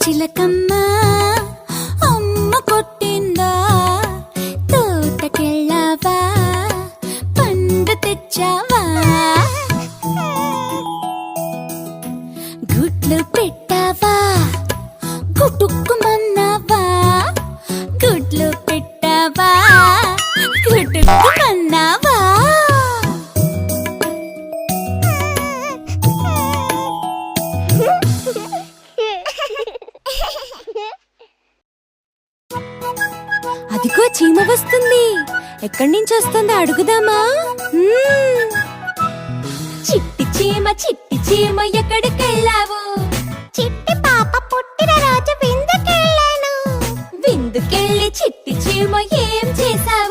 చిలకమ్మ అమ్మ కొట్టిందా తోటకెళ్ళావా పండు తెచ్చావా గుడ్లు పెట్టావా గుటుక్కుమన్నావా గుడ్లు పెట్టావా గుటుక్కుమన్నావా అదిగో చీమ వస్తుంది. ఎక్కడి నుంచి వస్తుందో అడుగుదామా? చిట్టి చీమ ఎక్కడికెళ్ళావు? చిట్టి పాప పుట్టిన రోజు విందుకెళ్ళాను. విందుకెళ్ళి చిట్టి చీమ ఏం చేశావు?